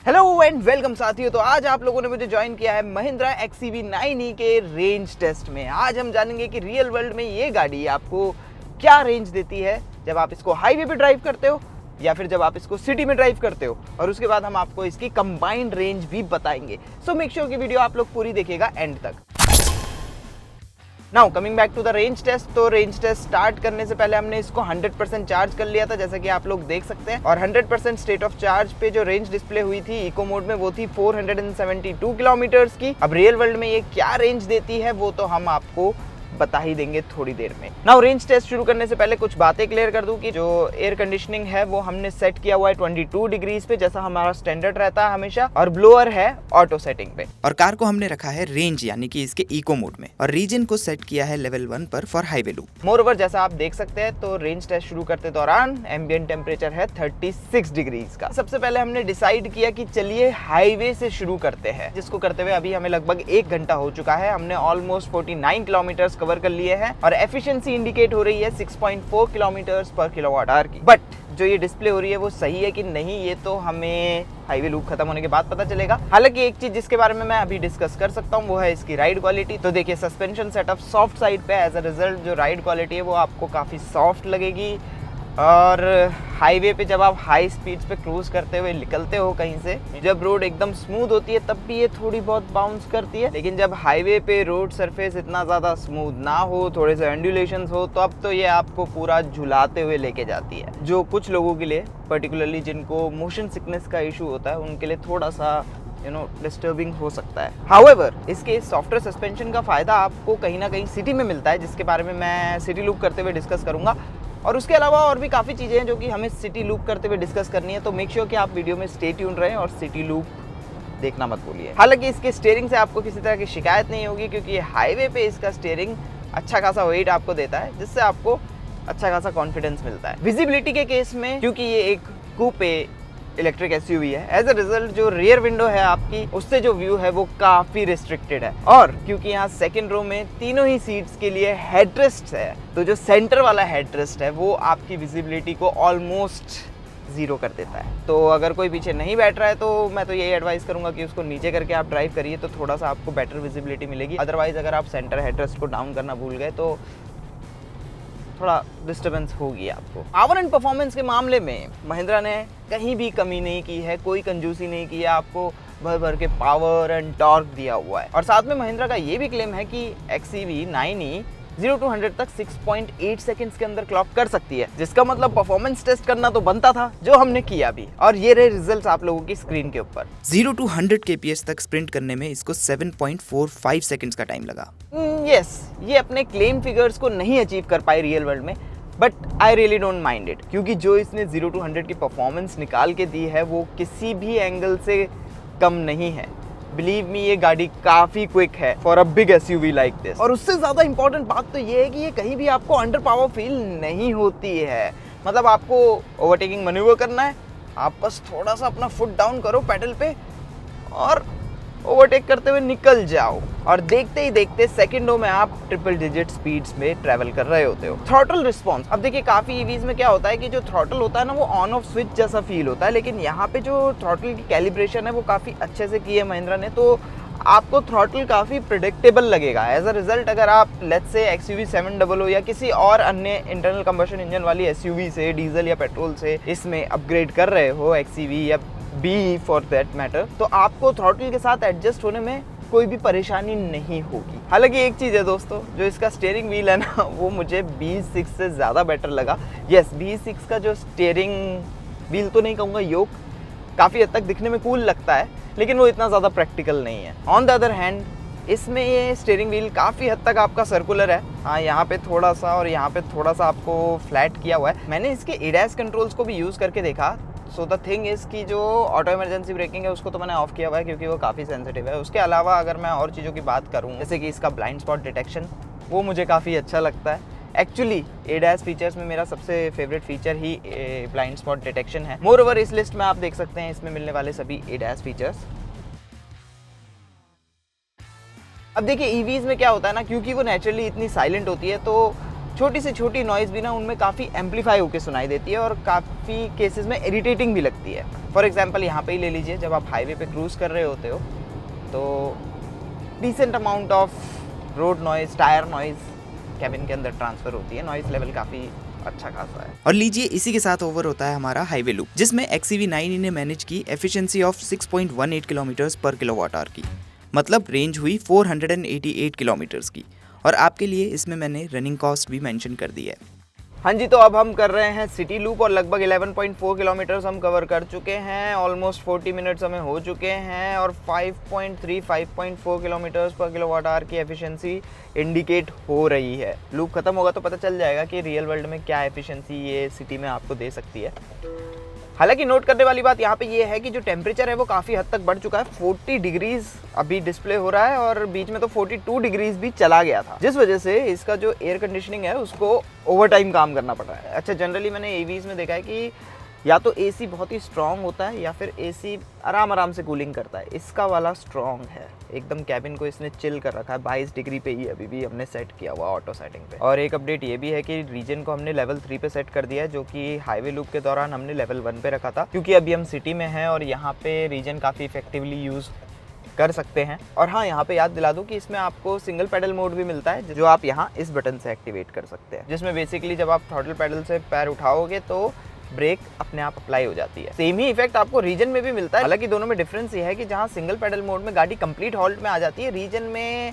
Hello and welcome साथियों। तो आज आप लोगों ने मुझे ज्वाइन किया है महिंद्रा XCV9e के रेंज टेस्ट में। आज हम जानेंगे कि रियल वर्ल्ड में ये गाड़ी आपको क्या रेंज देती है जब आप इसको हाईवे पे ड्राइव करते हो या फिर जब आप इसको सिटी में ड्राइव करते हो, और उसके बाद हम आपको इसकी कंबाइंड रेंज भी बताएंगे। सो मेक श्योर कि वीडियो आप लोग पूरी देखिएगा एंड तक। Now coming back to the range test. तो रेंज टेस्ट स्टार्ट करने से पहले हमने इसको 100% चार्ज कर लिया था, जैसा कि आप लोग देख सकते हैं। और 100% स्टेट ऑफ चार्ज पे जो रेंज डिस्प्ले हुई थी इको मोड में, वो थी 472 किलोमीटर्स की। अब रियल वर्ल्ड में ये क्या रेंज देती है वो तो हम आपको बता ही देंगे थोड़ी देर में। नाउ रेंज टेस्ट शुरू करने से पहले कुछ बातें क्लियर कर दूं कि जो एयर कंडीशनिंग है वो हमने सेट किया हुआ है 22 डिग्रीज पे, जैसा हमारा स्टैंडर्ड रहता है हमेशा, और ब्लोअर है ऑटो सेटिंग पे। और कार को हमने रखा है रेंज यानी कि इसके इको मोड में, और रीजन को सेट किया है लेवल 1 पर फॉर हाईवे लूप। मोरओवर जैसा आप देख सकते हैं तो रेंज टेस्ट शुरू करते दौरान एम्बिएंट टेम्परेचर है 36 डिग्रीज का। सबसे पहले हमने डिसाइड किया कि चलिए हाईवे से शुरू करते हैं, जिसको करते हुए अभी हमें लगभग 1 घंटा हो चुका है। हमने ऑलमोस्ट 49 किलोमीटर कवर कर लिए हैं और एफिशिएंसी इंडिकेट हो रही है 6.4 किलोमीटर पर किलोवाट आवर की। बट जो ये डिस्प्ले हो रही है वो सही है कि नहीं, ये तो हमें हाईवे लूप खत्म होने के बाद पता चलेगा। हालांकि एक चीज जिसके बारे में मैं अभी डिस्कस कर सकता हूँ वो है इसकी राइड क्वालिटी। तो देखिए, सस्पेंशन सेटअप सॉफ्ट साइड पे, एज अ रिजल्ट जो राइड क्वालिटी है वो आपको काफी सॉफ्ट लगेगी। और हाईवे पे जब आप हाई स्पीड पे क्रूज करते हुए निकलते हो कहीं से, जब रोड एकदम स्मूथ होती है तब भी ये थोड़ी बहुत बाउंस करती है, लेकिन जब हाईवे पे रोड सरफेस इतना ज़्यादा स्मूथ ना हो, थोड़े से एंडुलेशंस हो, तो अब तो ये आपको पूरा झुलाते हुए लेके जाती है, जो कुछ लोगों के लिए, पर्टिकुलरली जिनको मोशन सिकनेस का इशू होता है, उनके लिए थोड़ा सा डिस्टर्बिंग हो सकता है। हाउएवर इसके सॉफ्टवेयर सस्पेंशन का फ़ायदा आपको कहीं ना कहीं सिटी में मिलता है, जिसके बारे में मैं सिटी लूप करते हुए डिस्कस करूँगा। और उसके अलावा और भी काफ़ी चीज़ें हैं जो कि हमें सिटी लूप करते हुए डिस्कस करनी है। तो मेक श्योर कि आप वीडियो में स्टे ट्यून रहें और सिटी लूप देखना मत भूलिए। हालांकि इसके स्टीयरिंग से आपको किसी तरह की शिकायत नहीं होगी, क्योंकि हाईवे पे इसका स्टीयरिंग अच्छा खासा वेट आपको देता है, जिससे आपको अच्छा खासा कॉन्फिडेंस मिलता है। विजिबिलिटी के केस में, क्योंकि ये एक कूपे इलेक्ट्रिक एसयूवी है, एज अ रिजल्ट जो रियर विंडो है आपकी, उससे जो व्यू है वो काफी रिस्ट्रिक्टेड है। और क्योंकि यहाँ सेकंड रो में तीनों ही सीट्स के लिए हेडरेस्ट है, तो जो सेंटर वाला हेडरेस्ट है वो आपकी विजिबिलिटी को ऑलमोस्ट जीरो कर देता है। तो अगर कोई पीछे नहीं बैठ रहा है तो मैं तो यही एडवाइस करूंगा कि उसको नीचे करके आप ड्राइव करिए, तो थोड़ा सा आपको बेटर विजिबिलिटी मिलेगी। अदरवाइज अगर आप सेंटर हेडरेस्ट को डाउन करना भूल गए तो थोड़ा डिस्टर्बेंस होगी आपको। पावर एंड परफॉर्मेंस के मामले में महिंद्रा ने कहीं भी कमी नहीं की है, कोई कंजूसी नहीं की है, आपको भर भर के पावर एंड टॉर्क दिया हुआ है। और साथ में महिंद्रा का ये भी क्लेम है कि XCV9e 0 to 100 तक 6.8 सेकंड्स के अंदर क्लॉक कर सकती है, जिसका मतलब परफॉर्मेंस टेस्ट करना तो बनता था, जो हमने किया भी। और ये रहे रिजल्ट्स आप लोगों की स्क्रीन के ऊपर। 0 to 100 kps तक स्प्रिंट करने में इसको 7.45 सेकंड्स का टाइम लगा। यस, ये अपने क्लेम फिगर्स को नहीं अचीव कर पाए रियल वर्ल्ड में, but I really don't mind it, क्योंकि जो इसने 0 to 100 की परफॉर्मेंस निकाल के दी है वो किसी भी एंगल से कम नहीं है। बिलीव मी, ये गाड़ी काफी क्विक है for a big SUV like this. और उससे ज्यादा इंपॉर्टेंट बात तो ये है कि ये कहीं भी आपको अंडर पावर फील नहीं होती है। मतलब आपको ओवरटेकिंग मैन्यूवर करना है, आप बस थोड़ा सा अपना फुट डाउन करो पेडल पे और ओवरटेक करते हुए निकल जाओ, और देखते ही देखते सेकंडों में आप ट्रिपल डिजिट स्पीड्स में ट्रैवल कर रहे होते हो। थ्रॉटल रिस्पांस, अब देखिए काफी ईवीज में क्या होता है कि जो थ्रॉटल होता है ना वो ऑन ऑफ स्विच जैसा फील होता है, लेकिन यहाँ पे जो थ्रॉटल की कैलिब्रेशन है वो काफी अच्छे से की है महिंद्रा ने, तो आपको थ्रॉटल काफी प्रिडिक्टेबल लगेगा। एज अ रिजल्ट अगर आप लेट्स से XUV700 या किसी और अन्य इंटरनल कंबशन इंजन वाली एसयूवी से, डीजल या पेट्रोल से इसमें अपग्रेड कर रहे हो, XCV या बी फॉर दैट मैटर, तो आपको थ्रॉटल के साथ एडजस्ट होने में कोई भी परेशानी नहीं होगी। हालांकि एक चीज़ है दोस्तों, जो इसका स्टीयरिंग व्हील है ना वो मुझे B6 से ज़्यादा बेटर लगा। यस, B6 का जो स्टीयरिंग व्हील तो नहीं कहूँगा, योक काफ़ी हद तक दिखने में कूल लगता है, लेकिन वो इतना ज़्यादा प्रैक्टिकल नहीं है। ऑन द अदर हैंड इसमें ये स्टीयरिंग व्हील काफ़ी हद तक आपका सर्कुलर है। हाँ, यहाँ पे थोड़ा सा और यहाँ पे थोड़ा सा आपको फ्लैट किया हुआ है। मैंने इसके ADAS कंट्रोल्स को भी यूज़ करके देखा। सो द थिंग इज़ कि जो ऑटो इमरजेंसी ब्रेकिंग है उसको तो मैंने ऑफ किया हुआ है, क्योंकि वो काफ़ी सेंसिटिव है। उसके अलावा अगर मैं और चीज़ों की बात करूँ, जैसे कि इसका ब्लाइंड स्पॉट डिटेक्शन, वो मुझे काफ़ी अच्छा लगता है। एक्चुअली ADAS फीचर्स में मेरा सबसे फेवरेट फीचर ही ब्लाइंड स्पॉट डिटेक्शन है। मोर ओवर इस लिस्ट में आप देख सकते हैं इसमें मिलने वाले सभी ADAS फीचर्स। अब देखिए ईवीज में क्या होता है ना, क्योंकि वो नेचुरली इतनी साइलेंट होती है, तो छोटी से छोटी नॉइज़ भी ना उनमें काफ़ी एम्पलीफाई होकर सुनाई देती है और काफ़ी केसेस में इरिटेटिंग भी लगती है। फॉर एग्जांपल यहाँ पे ही ले लीजिए, जब आप हाईवे पे क्रूज़ कर रहे होते हो तो decent amount of road noise, tyre noise cabin के अंदर ट्रांसफ़र होती है। नॉइज़ लेवल काफ़ी अच्छा खासा है। और लीजिए इसी के साथ ओवर होता है हमारा हाईवे लूप, जिसमें XCV9E ने मैनेज की एफिशिएंसी ऑफ 6.18 किलोमीटर्स पर किलोवाट आवर की, मतलब रेंज हुई 488 किलोमीटर्स की। और आपके लिए इसमें मैंने रनिंग कॉस्ट भी मेंशन कर दी है। हाँ जी, तो अब हम कर रहे हैं सिटी लूप और लगभग 11.4 किलोमीटर्स हम कवर कर चुके हैं। ऑलमोस्ट 40 मिनट्स हमें हो चुके हैं और 5.4 किलोमीटर्स पर किलोवाट आवर की एफिशिएंसी इंडिकेट हो रही है। लूप खत्म होगा तो पता चल जाएगा कि रियल वर्ल्ड में क्या एफिशिएंसी ये सिटी में आपको दे सकती है। हालांकि नोट करने वाली बात यहाँ पे ये है कि जो टेम्परेचर है वो काफ़ी हद तक बढ़ चुका है। 40 डिग्रीज अभी डिस्प्ले हो रहा है और बीच में तो 42 डिग्रीज भी चला गया था, जिस वजह से इसका जो एयर कंडीशनिंग है उसको ओवर टाइम काम करना पड़ रहा है। अच्छा, जनरली मैंने एवीज में देखा है कि या तो एसी बहुत ही स्ट्रॉन्ग होता है या फिर एसी आराम से कूलिंग करता है। इसका वाला स्ट्रॉन्ग है एकदम, कैबिन को इसने चिल कर रखा है। 22 डिग्री पे ही अभी भी हमने सेट किया हुआ ऑटो सेटिंग पे। और एक अपडेट ये भी है कि रीजन को हमने लेवल 3 पे सेट कर दिया है, जो कि हाईवे लूप के दौरान हमने लेवल 1 पे रखा था, क्योंकि अभी हम सिटी में हैं और यहाँ पे रीजन काफ़ी इफेक्टिवली यूज़ कर सकते हैं। और हाँ, यहाँ पे याद दिला दूँ कि इसमें आपको सिंगल पेडल मोड भी मिलता है, जो आप यहाँ इस बटन से एक्टिवेट कर सकते हैं, जिसमें बेसिकली जब आप थ्रॉटल पेडल से पैर उठाओगे तो ब्रेक अपने आप अप्लाई हो जाती है। सेम ही इफेक्ट आपको रीजन में भी मिलता है। हालांकि दोनों में डिफरेंस ये है कि जहाँ सिंगल पेडल मोड में गाड़ी कंप्लीट हॉल्ट में आ जाती है, रीजन में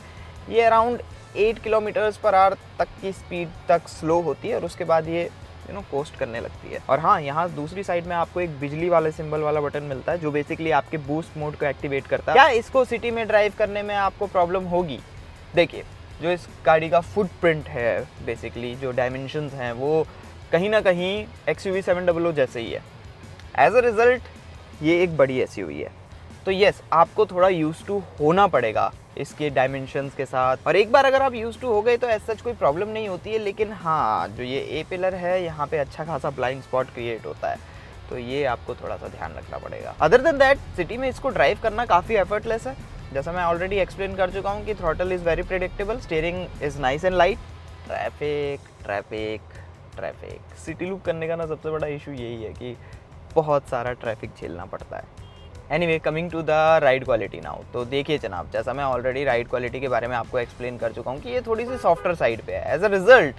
ये अराउंड 8 किलोमीटर्स पर आवर तक की स्पीड तक स्लो होती है और उसके बाद ये कोस्ट करने लगती है। और हाँ, यहाँ दूसरी साइड में आपको एक बिजली वाले सिंबल वाला बटन मिलता है, जो बेसिकली आपके बूस्ट मोड को एक्टिवेट करता है। क्या इसको सिटी में ड्राइव करने में आपको प्रॉब्लम होगी? देखिए, जो इस गाड़ी का फुटप्रिंट है, बेसिकली जो डायमेंशंस हैं वो कहीं ना कहीं XUV 700 जैसे ही है। एज अ रिज़ल्ट ये एक बड़ी SUV है, तो यस, आपको थोड़ा यूज टू होना पड़ेगा इसके डायमेंशंस के साथ। और एक बार अगर आप यूज टू हो गए तो ऐसा कोई प्रॉब्लम नहीं होती है। लेकिन हाँ, जो ये ए पिलर है यहाँ पे अच्छा खासा ब्लाइंड स्पॉट क्रिएट होता है, तो ये आपको थोड़ा सा ध्यान रखना पड़ेगा। अदर देन दैट, सिटी में इसको ड्राइव करना काफ़ी एफर्टलेस है। जैसा मैं ऑलरेडी एक्सप्लेन कर चुका हूँ कि throttle is very predictable, steering is nice and light. Traffic city loop करने का ना सबसे बड़ा इशू यही है कि बहुत सारा ट्रैफिक झेलना पड़ता है। Anyway, coming to the ride quality now, तो देखिए जनाब, जैसा मैं ऑलरेडी राइड क्वालिटी के बारे में आपको एक्सप्लेन कर चुका हूँ कि ये थोड़ी सी सॉफ्टर साइड पे है। एज अ रिजल्ट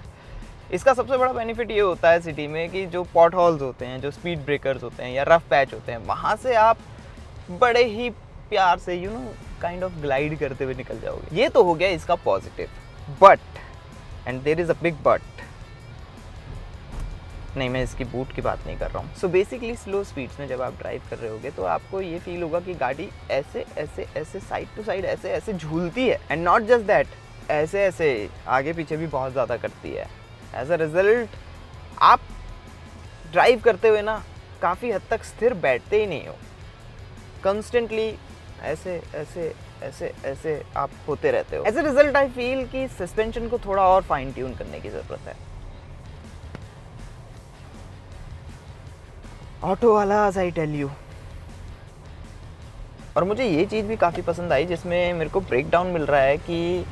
इसका सबसे बड़ा बेनिफिट ये होता है सिटी में कि जो पॉट होल्स होते हैं, जो स्पीड ब्रेकर्स होते हैं या रफ पैच होते हैं, वहाँ से आप बड़े ही प्यार से काइंड ऑफ ग्लाइड करते हुए निकल जाओगे। ये तो हो गया इसका positive, but, and there is a big but, नहीं, मैं इसकी बूट की बात नहीं कर रहा हूँ। सो बेसिकली स्लो स्पीड्स में जब आप ड्राइव कर रहे होगे तो आपको ये फील होगा कि गाड़ी ऐसे साइड टू साइड ऐसे झूलती है। एंड नॉट जस्ट दैट, ऐसे आगे पीछे भी बहुत ज़्यादा करती है। एज अ रिजल्ट आप ड्राइव करते हुए ना काफ़ी हद तक स्थिर बैठते ही नहीं हो। कंस्टेंटली ऐसे आप होते रहते हो। As a result I feel कि सस्पेंशन को थोड़ा और फाइन ट्यून करने की ज़रूरत है। ऑटो वाला, आई टेल यू। और मुझे ये चीज़ भी काफ़ी पसंद आई, जिसमें मेरे को ब्रेक डाउन मिल रहा है कि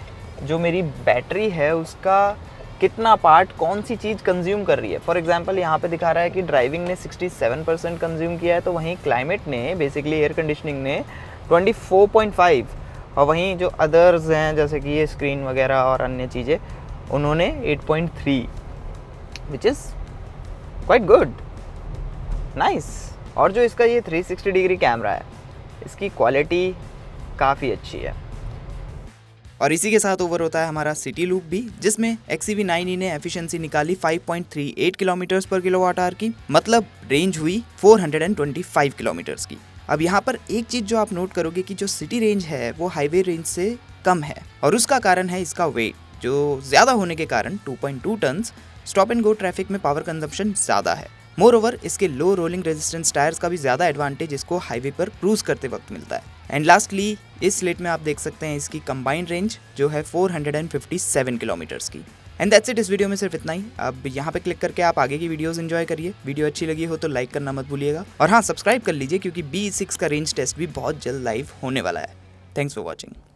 जो मेरी बैटरी है उसका कितना पार्ट कौन सी चीज़ कंज्यूम कर रही है। फॉर एग्जांपल यहाँ पे दिखा रहा है कि ड्राइविंग ने 67% कंज्यूम किया है, तो वहीं क्लाइमेट ने, बेसिकली एयर कंडीशनिंग ने 24.5, और वहीं जो अदर्स हैं जैसे कि ये स्क्रीन वगैरह और अन्य चीज़ें, उन्होंने 8.3, which is quite good, nice. और जो इसका ये 360 डिग्री कैमरा है, इसकी क्वालिटी काफ़ी अच्छी है। और इसी के साथ ओवर होता है हमारा सिटी लूप भी, जिसमें XCV9E ने एफिशिएंसी निकाली 5.38 किलोमीटर्स पर किलोवाट आवर की, मतलब रेंज हुई 425 किलोमीटर्स की। अब यहाँ पर एक चीज़ जो आप नोट करोगे कि जो सिटी रेंज है वो हाईवे रेंज से कम है, और उसका कारण है इसका वेट, जो ज़्यादा होने के कारण 2.2 tons stop and go traffic में पावर कंजम्पशन ज़्यादा है। मोर ओवर इसके लो रोलिंग रेजिस्टेंस टायर्स का भी ज़्यादा एडवांटेज इसको हाईवे पर क्रूज करते वक्त मिलता है। एंड लास्टली इस स्लेट में आप देख सकते हैं इसकी कंबाइंड रेंज जो है 457 किलोमीटर्स की। एंड दैट्स इट, इस वीडियो में सिर्फ इतना ही। अब यहाँ पे क्लिक करके आप आगे की वीडियोस एंजॉय करिए। वीडियो अच्छी लगी हो तो लाइक करना मत भूलिएगा, और हाँ, सब्सक्राइब कर लीजिए क्योंकि BE6 का रेंज टेस्ट भी बहुत जल्द लाइव होने वाला है। Thanks for watching.